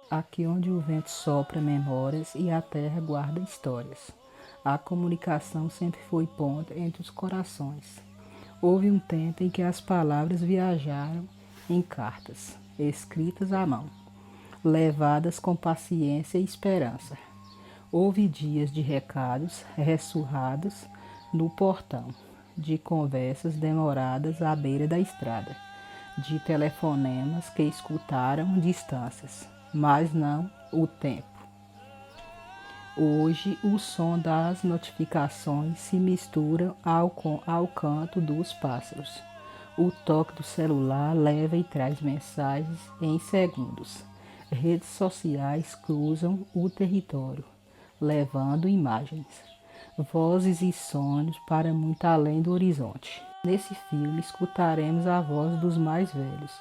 Aqui onde o vento sopra memórias e a terra guarda histórias. A comunicação sempre foi ponte entre os corações. Houve um tempo em que as palavras viajaram em cartas, escritas à mão, levadas com paciência e esperança. Houve dias de recados ressurrados no portão, de conversas demoradas à beira da estrada, de telefonemas que escutaram distâncias, mas não o tempo. Hoje, o som das notificações se mistura ao canto dos pássaros. O toque do celular leva e traz mensagens em segundos. Redes sociais cruzam o território, levando imagens, vozes e sonhos para muito além do horizonte. Nesse filme, escutaremos a voz dos mais velhos,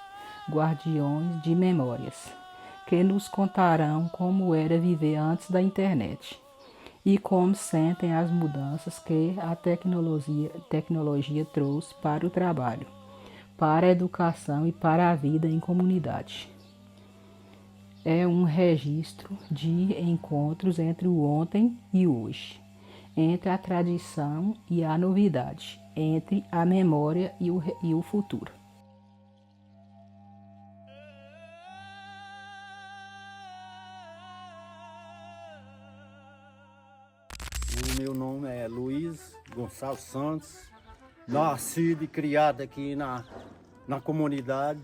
guardiões de memórias, que nos contarão como era viver antes da internet e como sentem as mudanças que a tecnologia trouxe para o trabalho, para a educação e para a vida em comunidade. É um registro de encontros entre o ontem e o hoje, entre a tradição e a novidade, entre a memória e o futuro. O meu nome é Luiz Gonçalves Santos, nascido e criado aqui na comunidade.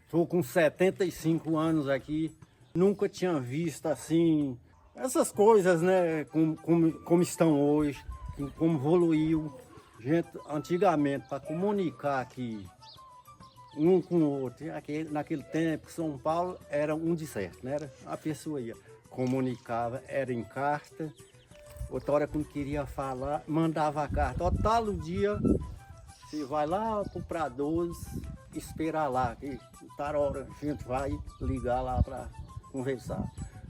Estou com 75 anos aqui, nunca tinha visto assim essas coisas, né, como estão hoje, como evoluiu. Gente, antigamente, para comunicar aqui um com o outro, naquele tempo, São Paulo era um de certo, né? A pessoa ia, comunicava, era em carta. Outra hora, quando queria falar, mandava a carta. Ó, tal dia, você vai lá pro Pradoso, esperar lá, que tal hora a gente vai ligar lá para conversar.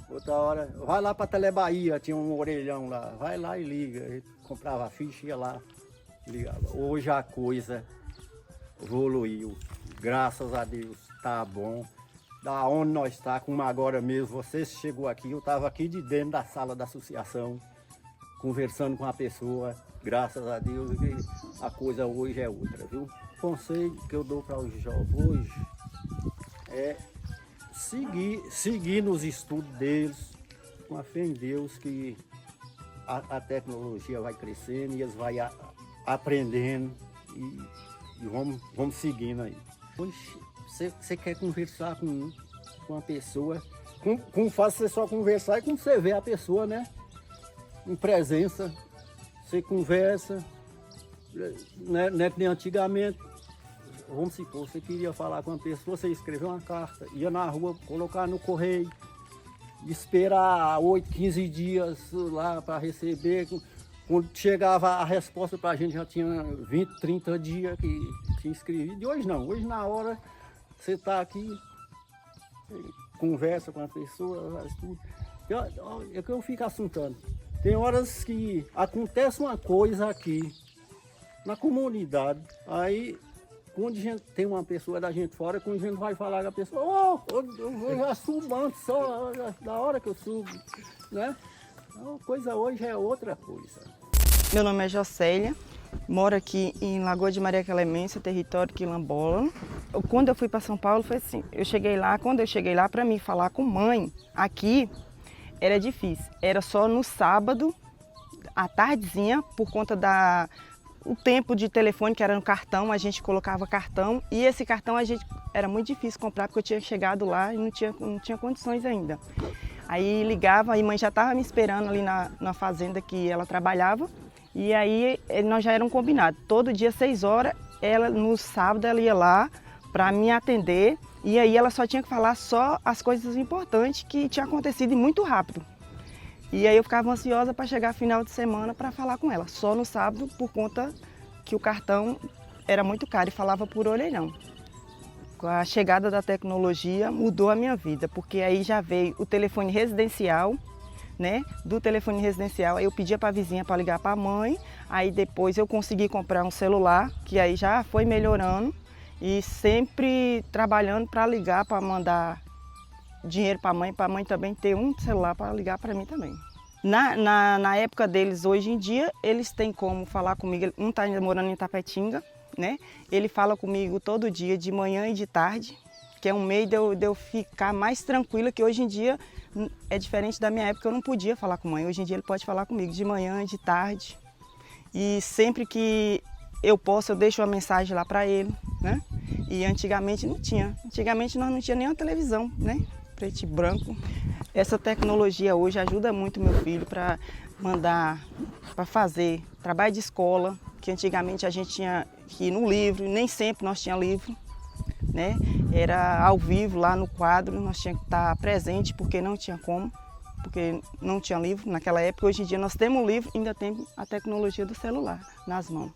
Outra hora, vai lá para Telebahia, tinha um orelhão lá, vai lá e liga. A gente comprava a ficha, ia lá, ligava. Hoje a coisa evoluiu, graças a Deus, tá bom. Da onde nós está, como agora mesmo, você chegou aqui, eu estava aqui de dentro da sala da associação, conversando com a pessoa, graças a Deus, a coisa hoje é outra, viu? O conselho que eu dou para os jovens hoje é seguir nos estudos deles, com a fé em Deus, que a tecnologia vai crescendo e eles vão aprendendo e vamos seguindo aí. Hoje, você quer conversar com uma pessoa, como faz você só conversar e como você vê a pessoa, né? Em presença, você conversa, não é que nem antigamente. Vamos supor, você queria falar com uma pessoa, você escreveu uma carta, ia na rua, colocar no correio, esperar 8, 15 dias lá para receber. Quando chegava a resposta para a gente já tinha 20, 30 dias que tinha escrevido. E hoje não, hoje na hora você está aqui, conversa com a pessoa, faz tudo. É que eu fico assuntando. Tem horas que acontece uma coisa aqui na comunidade, aí quando a gente tem uma pessoa da gente fora, quando a gente vai falar com a pessoa, eu já subo antes, só da hora que eu subo, né? A coisa hoje é outra coisa. Meu nome é Jocélia, moro aqui em Lagoa de Maria Clemência, território quilombola. Quando eu fui para São Paulo foi assim, quando eu cheguei lá para mim falar com mãe, aqui era difícil, era só no sábado, à tardezinha, por conta o tempo de telefone, que era no cartão, a gente colocava cartão, e esse cartão era muito difícil comprar, porque eu tinha chegado lá e não tinha condições ainda. Aí ligava, e mãe já estava me esperando ali na fazenda que ela trabalhava, e aí nós já éramos combinados. Todo dia, 6 horas, no sábado, ela ia lá para me atender, e aí ela só tinha que falar só as coisas importantes que tinha acontecido e muito rápido. E aí eu ficava ansiosa para chegar final de semana para falar com ela, só no sábado, por conta que o cartão era muito caro e falava por orelhão. Com a chegada da tecnologia mudou a minha vida, porque aí já veio o telefone residencial, né? Do telefone residencial eu pedia para a vizinha para ligar para a mãe, aí depois eu consegui comprar um celular, que aí já foi melhorando, e sempre trabalhando para ligar, para mandar dinheiro para a mãe também ter um celular para ligar para mim também. Na época deles, hoje em dia, eles têm como falar comigo. Um está morando em Tapetinga, né? Ele fala comigo todo dia, de manhã e de tarde, que é um meio de eu ficar mais tranquila, que hoje em dia é diferente da minha época, eu não podia falar com a mãe. Hoje em dia ele pode falar comigo de manhã e de tarde. E sempre que eu posso, eu deixo uma mensagem lá para ele, né? E antigamente não tinha. Antigamente nós não tinha nem uma televisão, né? Preto e branco. Essa tecnologia hoje ajuda muito meu filho para mandar, para fazer trabalho de escola, que antigamente a gente tinha que ir no livro, nem sempre nós tínhamos livro, né? Era ao vivo lá no quadro, nós tínhamos que estar presente porque não tinha como, porque não tinha livro naquela época. Hoje em dia nós temos o livro, ainda temos a tecnologia do celular nas mãos.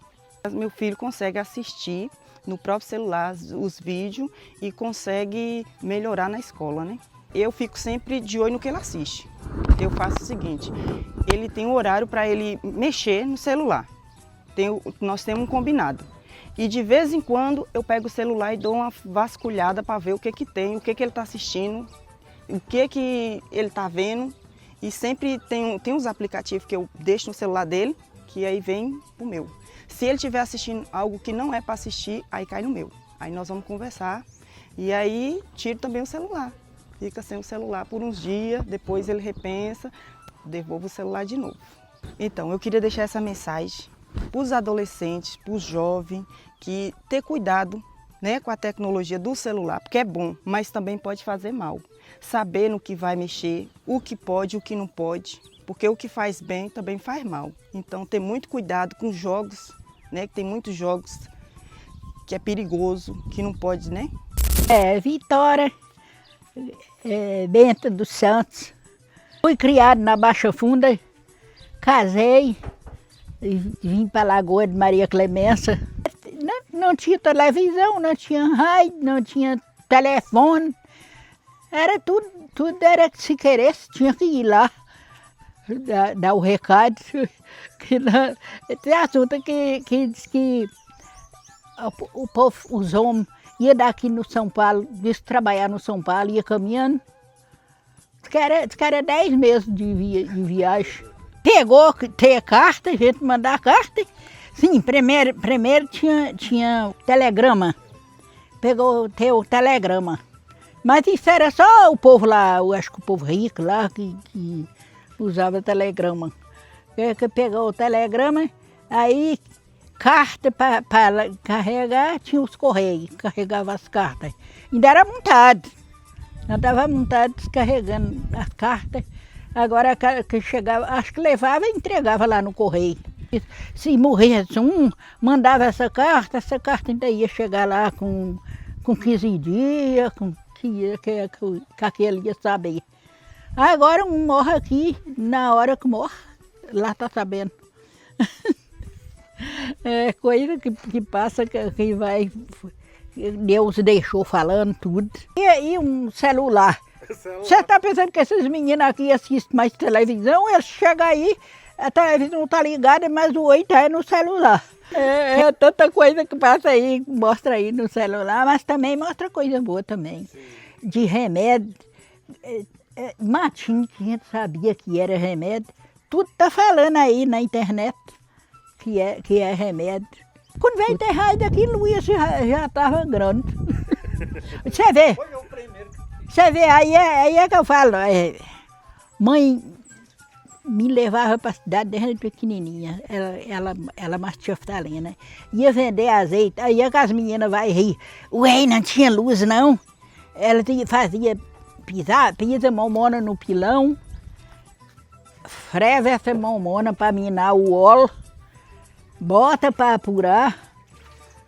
Meu filho consegue assistir no próprio celular os vídeos e consegue melhorar na escola, né? Eu fico sempre de olho no que ele assiste. Eu faço o seguinte, ele tem um horário para ele mexer no celular. Nós temos um combinado. E de vez em quando eu pego o celular e dou uma vasculhada para ver o que tem, o que ele está assistindo, o que ele está vendo. E sempre tem uns aplicativos que eu deixo no celular dele, que aí vem o meu. Se ele estiver assistindo algo que não é para assistir, aí cai no meu. Aí nós vamos conversar e aí tiro também o celular. Fica sem o celular por uns dias, depois ele repensa, devolve o celular de novo. Então, eu queria deixar essa mensagem para os adolescentes, para os jovens, que ter cuidado, né, com a tecnologia do celular, porque é bom, mas também pode fazer mal. Saber no que vai mexer, o que pode e o que não pode, porque o que faz bem também faz mal. Então, ter muito cuidado com jogos, né, que tem muitos jogos que é perigoso, que não pode, né? Vitória Bento dos Santos. Fui criado na Baixa Funda, casei e vim para a Lagoa de Maria Clemência. Não tinha televisão, não tinha rádio, não tinha telefone. Era tudo era que se queresse, tinha que ir lá dar o recado. Tem assunto que diz que o povo, os homens, ia daqui no São Paulo, disse que trabalhar no São Paulo, ia caminhando. Diz que era 10 meses de viagem. Pegou, ter carta, a gente mandar carta. Sim, primeiro tinha telegrama. Pegou, ter o telegrama. Mas isso era só o povo lá, eu acho que o povo rico lá que usava telegrama. Que pegou o telegrama, aí carta para carregar, tinha os correios, carregava as cartas. Ainda era montado. Eu estava montado descarregando as cartas. Agora que chegava, acho que levava e entregava lá no correio. Se morresse um, mandava essa carta ainda ia chegar lá com 15 dias, que aquele ia saber. Agora um morre aqui, na hora que morre, lá está sabendo. É coisa que passa, que vai... Deus deixou falando tudo. E aí um celular. Você está pensando que esses meninos aqui assistem mais televisão? Eles chegam aí, a televisão não está ligada, mas o olho está no celular. É tanta coisa que passa aí, mostra aí no celular, mas também mostra coisa boa também. Sim. De remédio, matinho que a gente sabia que era remédio, tudo está falando aí na internet que é remédio. Quando veio enterrar daqui, Luiz já estava grande. Você vê, aí é que eu falo, mãe me levava para a cidade desde pequenininha, ela mastiftalina, né? Ia vender azeite, aí as meninas vai rir, ué, não tinha luz não? Ela fazia pisa mamona no pilão, freva essa mamona para minar o óleo, bota para apurar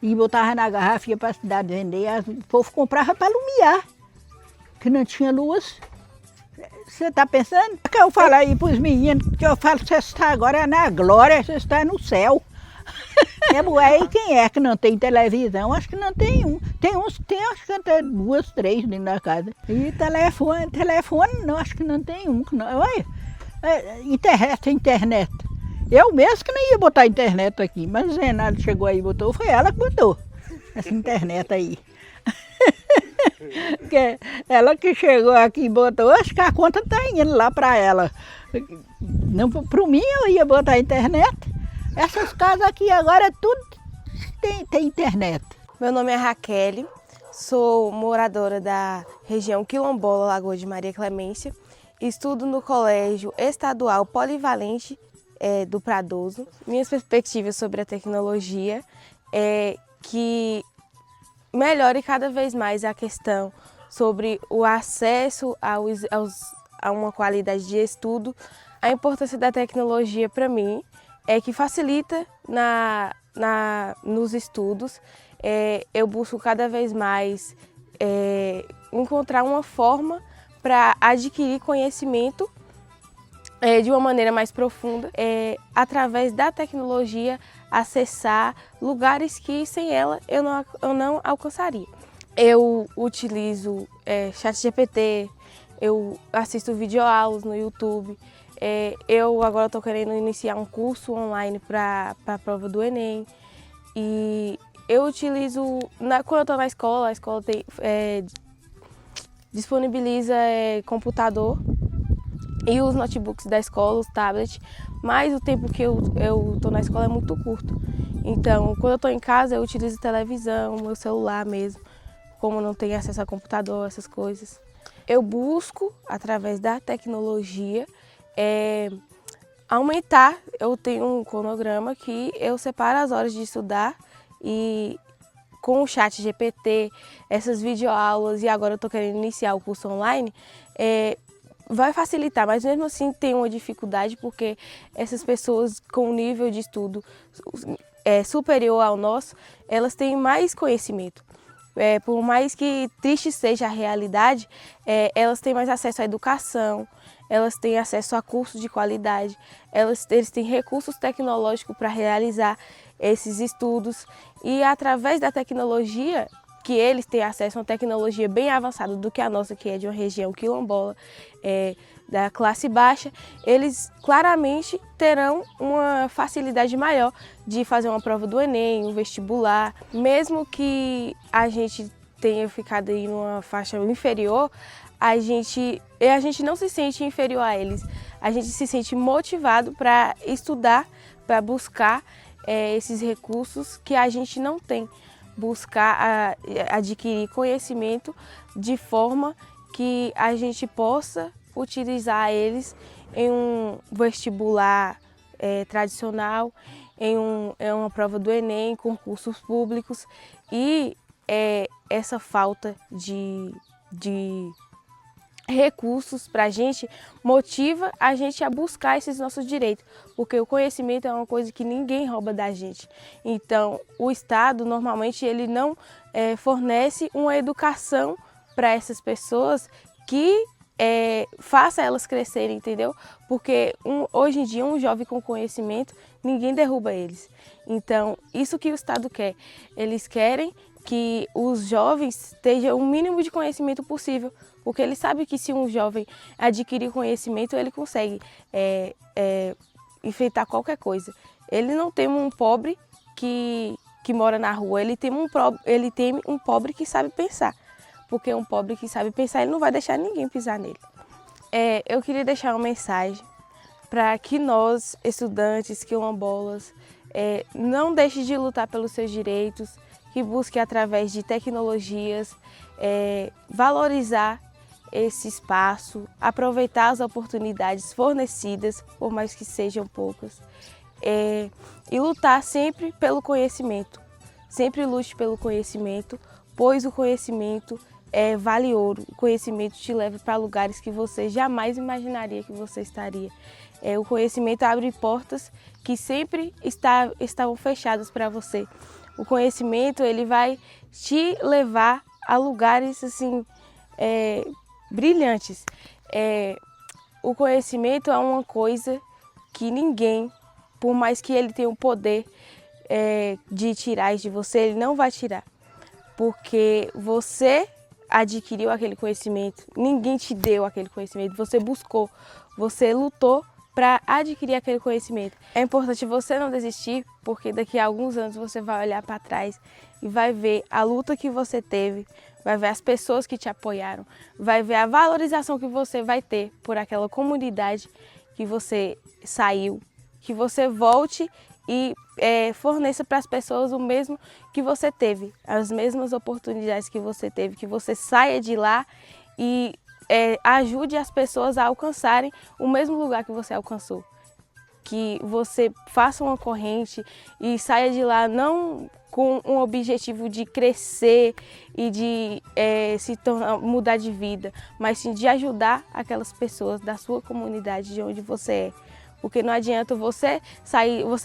e botava na garrafa e ia para a cidade vender. O povo comprava para alumiar, que não tinha luz. Você está pensando? Que eu falo aí para os meninos, que eu falo, você está agora na glória, você está no céu. E quem é que não tem televisão? Acho que não tem um. Tem uns que tem, acho que até 2, 3 dentro da casa. E telefone não, acho que não tem um. Não. Olha, internet. Eu mesmo que nem ia botar internet aqui, mas o Renato chegou aí e botou, foi ela que botou essa internet aí. Que ela que chegou aqui e botou, acho que a conta tá indo lá para ela. Não, para mim eu ia botar a internet. Essas casas aqui agora tudo tem internet. Meu nome é Raquel, sou moradora da região quilombola Lagoa de Maria Clemência. Estudo no Colégio Estadual Polivalente do Pradoso. Minhas perspectivas sobre a tecnologia é que melhore cada vez mais a questão sobre o acesso a uma qualidade de estudo. A importância da tecnologia para mim é que facilita nos estudos. Eu busco cada vez mais encontrar uma forma para adquirir conhecimento de uma maneira mais profunda, através da tecnologia acessar lugares que sem ela eu não alcançaria. Eu utilizo ChatGPT, eu assisto videoaulas no YouTube, eu agora estou querendo iniciar um curso online para a prova do Enem. E eu utilizo, quando eu estou na escola, a escola disponibiliza computador e os notebooks da escola, os tablets, mas o tempo que eu estou na escola é muito curto. Então, quando eu estou em casa, eu utilizo televisão, meu celular mesmo, como não tenho acesso a computador, essas coisas. Eu busco, através da tecnologia, aumentar. Eu tenho um cronograma que eu separo as horas de estudar e com o ChatGPT, essas videoaulas e agora eu estou querendo iniciar o curso online, vai facilitar, mas mesmo assim tem uma dificuldade porque essas pessoas com um nível de estudo superior ao nosso, elas têm mais conhecimento. Por mais que triste seja a realidade, elas têm mais acesso à educação, elas têm acesso a cursos de qualidade, eles têm recursos tecnológicos para realizar esses estudos e através da tecnologia, que eles têm acesso a uma tecnologia bem avançada do que a nossa, que é de uma região quilombola, da classe baixa, eles claramente terão uma facilidade maior de fazer uma prova do Enem, um vestibular. Mesmo que a gente tenha ficado aí numa faixa inferior, a gente não se sente inferior a eles, a gente se sente motivado para estudar, para buscar esses recursos que a gente não tem, buscar adquirir conhecimento de forma que a gente possa utilizar eles em um vestibular tradicional, em uma prova do Enem, concursos públicos e essa falta de recursos para a gente motiva a gente a buscar esses nossos direitos, porque o conhecimento é uma coisa que ninguém rouba da gente. Então, o Estado normalmente ele não fornece uma educação para essas pessoas que faça elas crescerem, entendeu? Porque hoje em dia um jovem com conhecimento, ninguém derruba eles. Então, isso que o Estado quer, eles querem que os jovens tenham o mínimo de conhecimento possível, porque ele sabe que se um jovem adquirir conhecimento, ele consegue enfrentar qualquer coisa. Ele não tem um pobre que mora na rua, ele tem um pobre que sabe pensar, porque um pobre que sabe pensar, ele não vai deixar ninguém pisar nele. Eu queria deixar uma mensagem para que nós, estudantes quilombolas, não deixem de lutar pelos seus direitos, que busque através de tecnologias valorizar esse espaço, aproveitar as oportunidades fornecidas, por mais que sejam poucas, e lutar sempre pelo conhecimento. Sempre lute pelo conhecimento, pois o conhecimento vale ouro. O conhecimento te leva para lugares que você jamais imaginaria que você estaria. O conhecimento abre portas que sempre estavam fechadas para você. O conhecimento ele vai te levar a lugares assim brilhantes. O conhecimento é uma coisa que ninguém, por mais que ele tenha o poder de tirar isso de você, ele não vai tirar. Porque você adquiriu aquele conhecimento, ninguém te deu aquele conhecimento, você buscou, você lutou para adquirir aquele conhecimento. É importante você não desistir, porque daqui a alguns anos você vai olhar para trás e vai ver a luta que você teve, vai ver as pessoas que te apoiaram, vai ver a valorização que você vai ter por aquela comunidade que você saiu, que você volte e forneça para as pessoas o mesmo que você teve, as mesmas oportunidades que você teve, que você saia de lá e ajude as pessoas a alcançarem o mesmo lugar que você alcançou. Que você faça uma corrente e saia de lá não com um objetivo de crescer e de mudar de vida, mas sim de ajudar aquelas pessoas da sua comunidade, de onde você é. Porque não adianta você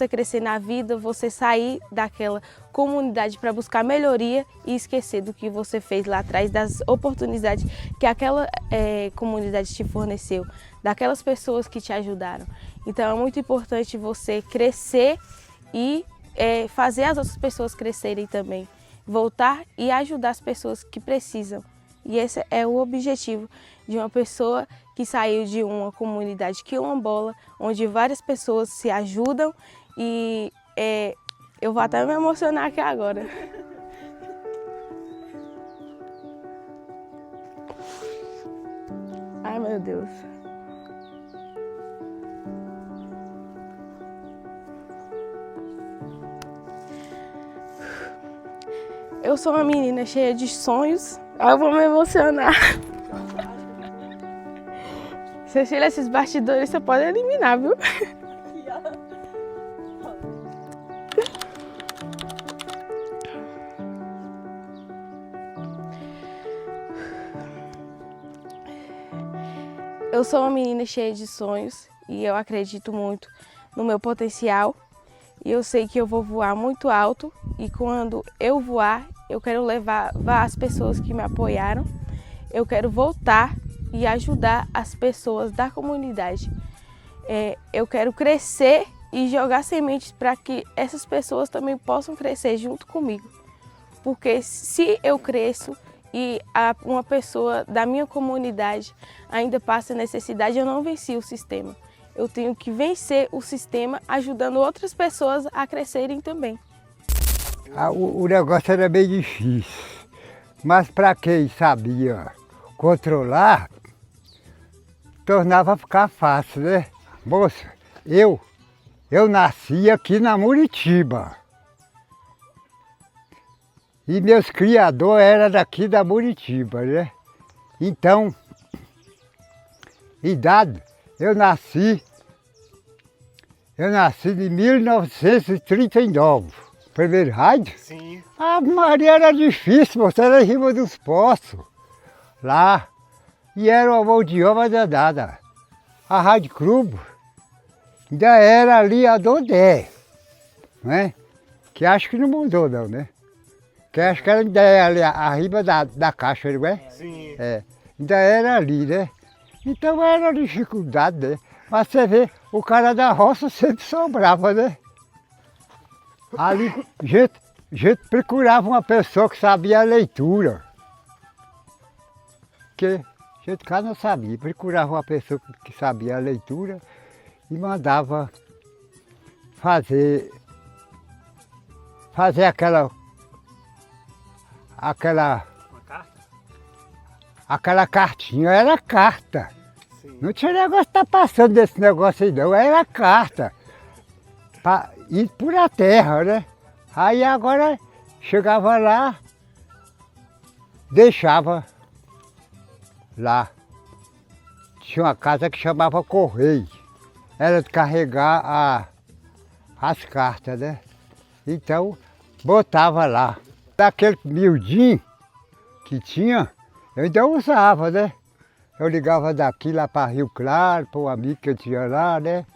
crescer na vida, você sair daquela comunidade para buscar melhoria e esquecer do que você fez lá atrás, das oportunidades que aquela comunidade te forneceu, daquelas pessoas que te ajudaram. Então é muito importante você crescer e fazer as outras pessoas crescerem também, voltar e ajudar as pessoas que precisam. E esse é o objetivo de uma pessoa que saiu de uma comunidade quilombola, onde várias pessoas se ajudam e eu vou até me emocionar aqui agora. Ai, meu Deus. Eu sou uma menina cheia de sonhos. Eu vou me emocionar. Se tira esses bastidores, você pode eliminar, viu? Eu sou uma menina cheia de sonhos e eu acredito muito no meu potencial. E eu sei que eu vou voar muito alto e quando eu voar, eu quero levar as pessoas que me apoiaram. Eu quero voltar e ajudar as pessoas da comunidade. Eu quero crescer e jogar sementes para que essas pessoas também possam crescer junto comigo. Porque se eu cresço e uma pessoa da minha comunidade ainda passa necessidade, eu não venci o sistema. Eu tenho que vencer o sistema ajudando outras pessoas a crescerem também. O negócio era bem difícil, mas para quem sabia controlar, tornava ficar fácil, né? Moça, eu nasci aqui na Muritiba. E meus criadores eram daqui da Muritiba, né? Então, idade, eu nasci em 1939. Primeiro rádio? Sim. A Maria era difícil, você era em cima dos poços. Lá. E era uma mão de obra danada. A Rádio Clube ainda era ali a Dodé, né? Que acho que não mudou não, né? Que acho que ela ainda é ali arriba da caixa, não é? Sim. Ainda era ali, né? Então era dificuldade, né? Mas você vê, o cara da roça sempre sobrava, né? Ali, gente procurava uma pessoa que sabia a leitura. Porque a gente cá não sabia, procurava uma pessoa que sabia a leitura e mandava fazer aquela cartinha, era carta. Sim. Não tinha negócio de estar passando desse negócio aí não, era carta. Para ir por a terra, né? Aí agora chegava lá, deixava lá. Tinha uma casa que chamava Correio. Era de carregar as cartas, né? Então, botava lá. Daquele miudinho que tinha, eu ainda usava, né? Eu ligava daqui lá para Rio Claro, para um amigo que eu tinha lá, né?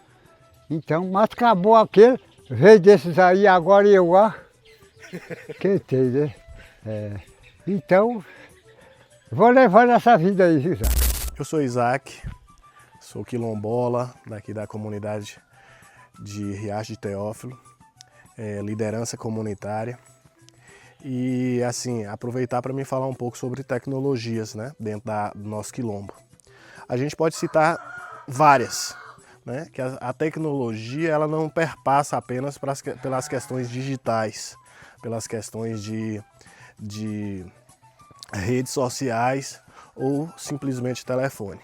Então, mas acabou aquele, veio desses aí, agora eu, ó. Quem tem, né? Então, vou levando essa vida aí, Isaac. Eu sou Isaac, sou quilombola daqui da comunidade de Riacho de Teófilo, liderança comunitária. E assim, aproveitar para me falar um pouco sobre tecnologias, né, dentro do nosso quilombo. A gente pode citar várias, né, que a tecnologia ela não perpassa apenas pelas questões digitais, pelas questões de redes sociais ou simplesmente telefone.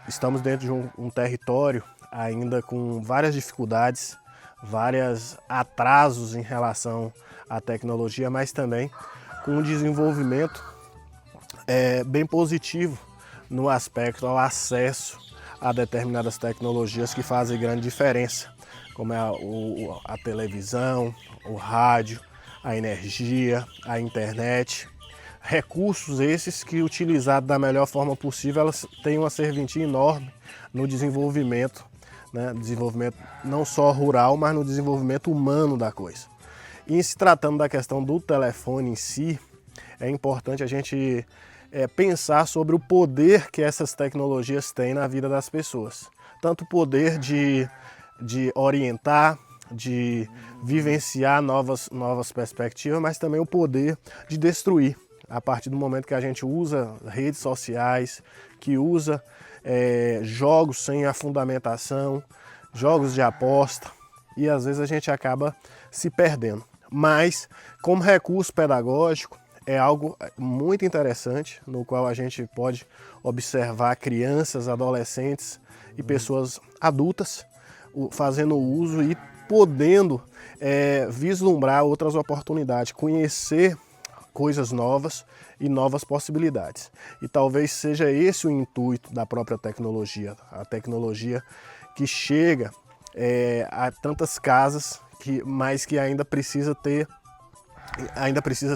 Estamos dentro de um território ainda com várias dificuldades, vários atrasos em relação à tecnologia, mas também com um desenvolvimento bem positivo no aspecto ao acesso a determinadas tecnologias que fazem grande diferença, como a televisão, o rádio, a energia, a internet. Recursos esses que, utilizados da melhor forma possível, elas têm uma serventia enorme no desenvolvimento, né? Desenvolvimento não só rural, mas no desenvolvimento humano da coisa. E em se tratando da questão do telefone em si, é importante a gente pensar sobre o poder que essas tecnologias têm na vida das pessoas. Tanto o poder de orientar, de vivenciar novas perspectivas, mas também o poder de destruir. A partir do momento que a gente usa redes sociais, que usa jogos sem a fundamentação, jogos de aposta, e às vezes a gente acaba se perdendo. Mas, como recurso pedagógico, é algo muito interessante, no qual a gente pode observar crianças, adolescentes e pessoas adultas fazendo uso e podendo vislumbrar outras oportunidades, conhecer coisas novas e novas possibilidades. E talvez seja esse o intuito da própria tecnologia, a tecnologia que chega a tantas casas, mas que ainda precisa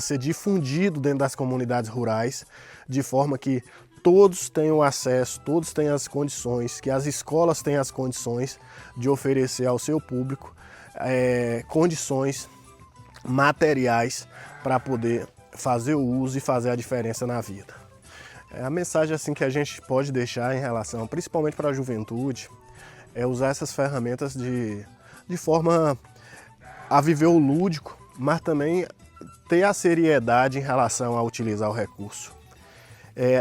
ser difundido dentro das comunidades rurais, de forma que todos tenham acesso, todos tenham as condições, que as escolas tenham as condições de oferecer ao seu público condições materiais para poder fazer o uso e fazer a diferença na vida. A mensagem assim que a gente pode deixar em relação, principalmente para a juventude, é usar essas ferramentas de forma a viver o lúdico, mas também ter a seriedade em relação a utilizar o recurso.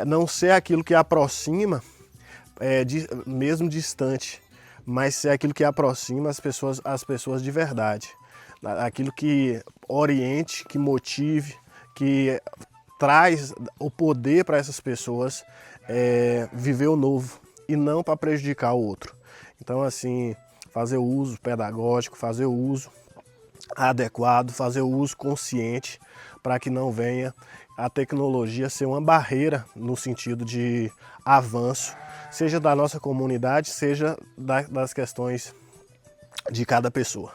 Não ser aquilo que aproxima, mesmo distante, mas ser aquilo que aproxima as pessoas de verdade. Aquilo que oriente, que motive, que traz o poder para essas pessoas viver o novo e não para prejudicar o outro. Então, assim, fazer o uso pedagógico, fazer o uso adequado, fazer o uso consciente, para que não venha a tecnologia ser uma barreira no sentido de avanço, seja da nossa comunidade, seja das questões de cada pessoa.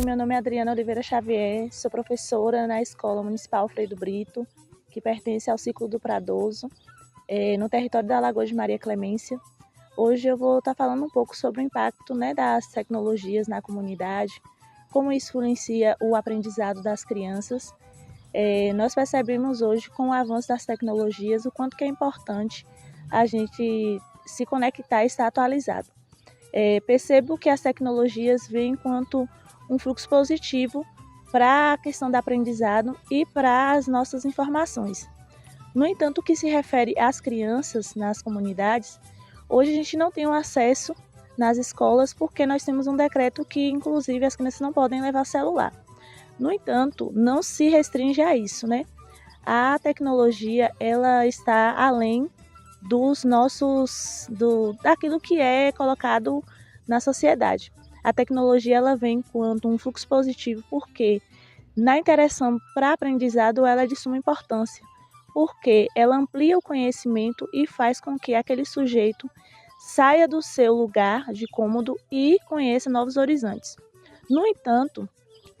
Meu nome é Adriana Oliveira Xavier, sou professora na Escola Municipal Frei do Brito, que pertence ao ciclo do Pradoso, no território da Lagoa de Maria Clemência. Hoje eu vou estar falando um pouco sobre o impacto, das tecnologias na comunidade, como isso influencia o aprendizado das crianças. Nós percebemos hoje, com o avanço das tecnologias, o quanto que é importante a gente se conectar e estar atualizado. Percebo que as tecnologias vêm enquanto um fluxo positivo para a questão do aprendizado e para as nossas informações. No entanto, o que se refere às crianças nas comunidades, hoje a gente não tem um acesso nas escolas porque nós temos um decreto que, inclusive, as crianças não podem levar celular. No entanto, não se restringe a isso, A tecnologia, ela está além daquilo que é colocado na sociedade. A tecnologia, ela vem enquanto um fluxo positivo porque na interação para aprendizado ela é de suma importância, porque ela amplia o conhecimento e faz com que aquele sujeito saia do seu lugar de cômodo e conheça novos horizontes. No entanto,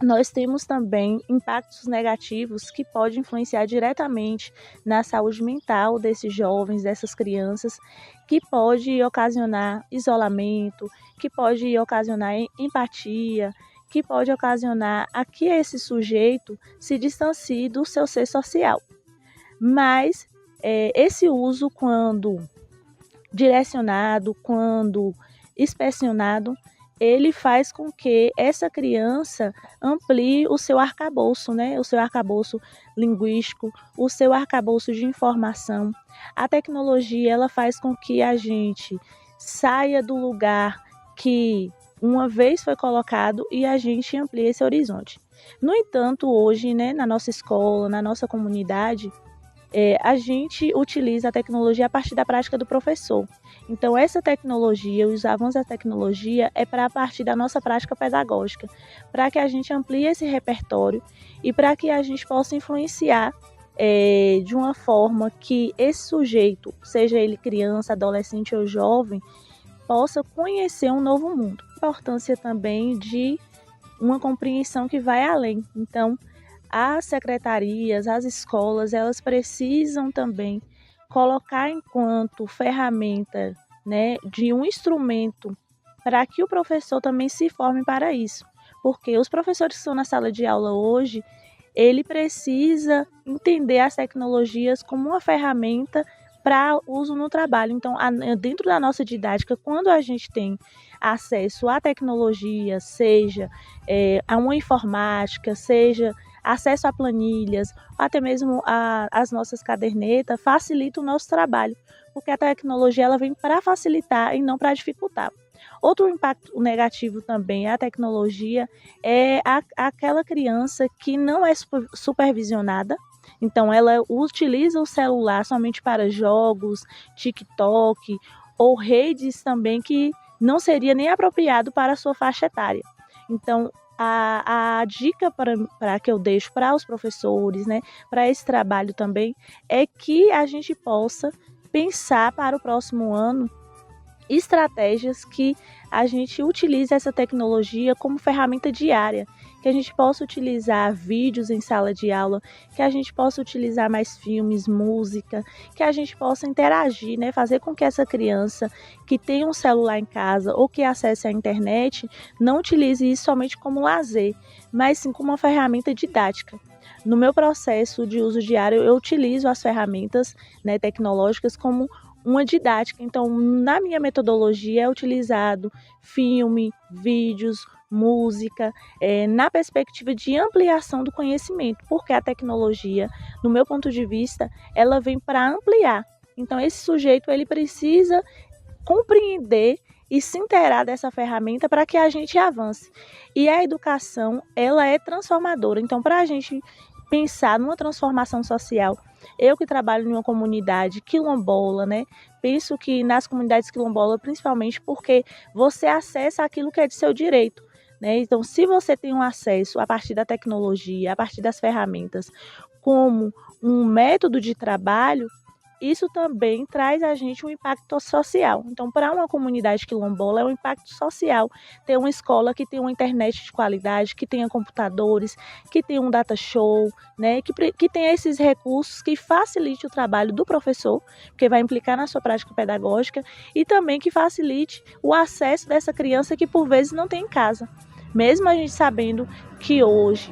nós temos também impactos negativos que podem influenciar diretamente na saúde mental desses jovens, dessas crianças, que pode ocasionar isolamento, que pode ocasionar empatia, que pode ocasionar a que esse sujeito se distancie do seu ser social. Mas esse uso, quando direcionado, quando inspecionado, ele faz com que essa criança amplie o seu arcabouço, o seu arcabouço linguístico, o seu arcabouço de informação. A tecnologia, ela faz com que a gente saia do lugar que uma vez foi colocado e a gente amplie esse horizonte. No entanto, hoje, né, na nossa escola, na nossa comunidade, a gente utiliza a tecnologia a partir da prática do professor. Então, essa tecnologia, os avanços da tecnologia é para a partir da nossa prática pedagógica, para que a gente amplie esse repertório e para que a gente possa influenciar de uma forma que esse sujeito, seja ele criança, adolescente ou jovem, possa conhecer um novo mundo. A importância também de uma compreensão que vai além. Então, as secretarias, as escolas, elas precisam também colocar enquanto ferramenta, né, de um instrumento para que o professor também se forme para isso. Porque os professores que estão na sala de aula hoje, ele precisa entender as tecnologias como uma ferramenta para uso no trabalho. Então, dentro da nossa didática, quando a gente tem acesso à tecnologia, seja a uma informática, seja acesso a planilhas, ou até mesmo as nossas cadernetas, facilita o nosso trabalho, porque a tecnologia ela vem para facilitar e não para dificultar. Outro impacto negativo também a tecnologia é aquela criança que não é supervisionada. Então, ela utiliza o celular somente para jogos, TikTok ou redes também que não seria nem apropriado para a sua faixa etária. Então, a dica para que eu deixo para os professores, né, para esse trabalho também, é que a gente possa pensar para o próximo ano estratégias que a gente utilize essa tecnologia como ferramenta diária, que a gente possa utilizar vídeos em sala de aula, que a gente possa utilizar mais filmes, música, que a gente possa interagir, né? Fazer com que essa criança que tem um celular em casa ou que acesse a internet não utilize isso somente como lazer, mas sim como uma ferramenta didática. No meu processo de uso diário, eu utilizo as ferramentas, né, tecnológicas como uma didática. Então, na minha metodologia é utilizado filme, vídeos, música, na perspectiva de ampliação do conhecimento, porque a tecnologia, no meu ponto de vista, ela vem para ampliar. Então, esse sujeito ele precisa compreender e se inteirar dessa ferramenta para que a gente avance. E a educação, ela é transformadora. Então, para a gente pensar numa transformação social, eu que trabalho em uma comunidade quilombola, né? Penso que nas comunidades quilombolas, principalmente porque você acessa aquilo que é de seu direito, né? Então, se você tem um acesso a partir da tecnologia, a partir das ferramentas, como um método de trabalho, isso também traz a gente um impacto social. Então, para uma comunidade quilombola, é um impacto social ter uma escola que tenha uma internet de qualidade, que tenha computadores, que tenha um data show, né? Que tenha esses recursos que facilite o trabalho do professor, porque vai implicar na sua prática pedagógica, e também que facilite o acesso dessa criança que, por vezes, não tem em casa. Mesmo a gente sabendo que hoje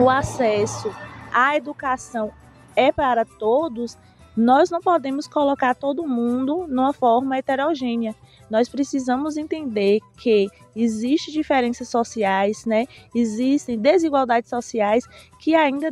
o acesso à educação é para todos, nós não podemos colocar todo mundo numa forma heterogênea. Nós precisamos entender que existem diferenças sociais, né? Existem desigualdades sociais que ainda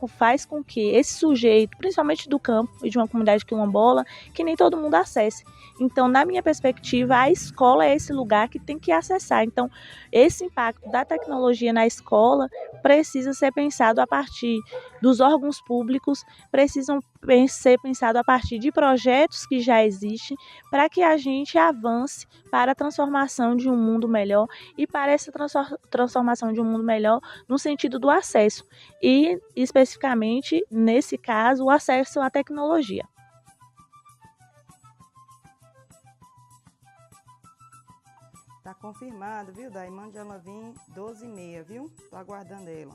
faz com que esse sujeito, principalmente do campo e de uma comunidade quilombola, que nem todo mundo acesse. Então, na minha perspectiva, a escola é esse lugar que tem que acessar. Então, esse impacto da tecnologia na escola precisa ser pensado a partir dos órgãos públicos, precisam ser pensado a partir de projetos que já existem, para que a gente avance para a transformação de um mundo melhor e para essa transformação de um mundo melhor no sentido do acesso e, especificamente, nesse caso, o acesso à tecnologia. Tá confirmado, viu? Daí mande ela vir 12h30, viu? Tô aguardando ela.